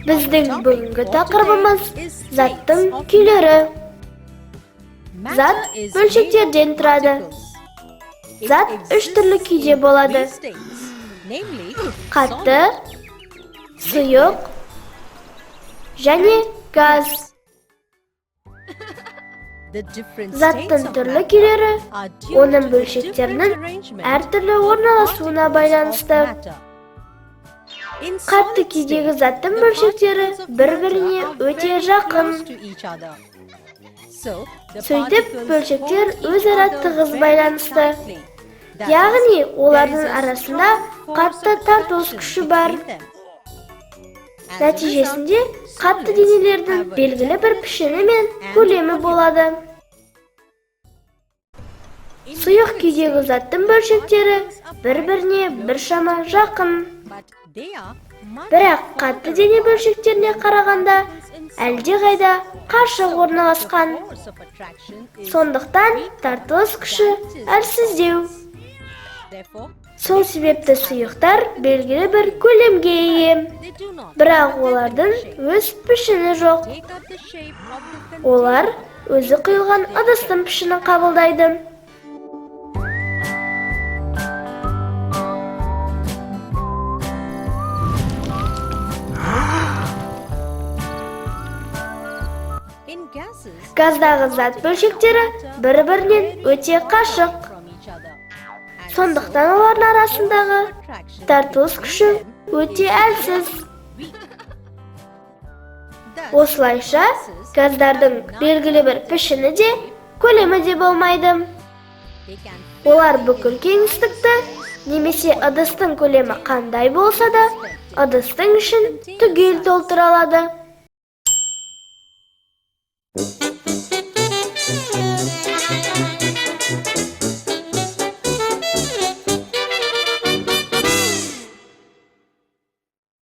Bizning bugungi taqribimiz zatning kuylari. Zat bo'lshaklardan turadi. Zat 3 turli kuyga bo'ladi. Qattiq, suyuq, және gaz. Zatning turli kuylari onun bo'lshaklarining har turli o'rnashuvuna baylanishdi. Qattiq kuydagi zatning bo'lshaklari bir-biriga o'ta yaqin. Сөйтіп, бөлшектер өзара тығыз байланысты. Яғни, олардың арасында қатты тартылыс күші бар. Нәтижесінде, қатты денелердің белгілі бір пішіні мен көлемі болады. Сұйық күйдегі заттың бөлшектері бір-біріне біршама жақын. Бірақ қатты дене бөлшектеріне қарағанда әлдеқайда қашық орналасқан. Сондықтан тартылыс күші әлсіздеу. Сол себепті сұйықтар белгілі бір көлемге ие. Бірақ олардың өз пішіні жоқ. Олар өзі құйылған ыдыстың пішінін қабылдайды. Газдағы зат бөлшектері бір-бірінен өте қашық. Сондықтан олардың арасындағы тартылыс күші өте әлсіз. Осылайша, газдардың белгілі бір пішіні де, көлемі де болмайды. Олар бүкіл кеңістікті, немесе ыдыстың көлемі қандай болса да, ыдыстың ішін түгел толтыра алады.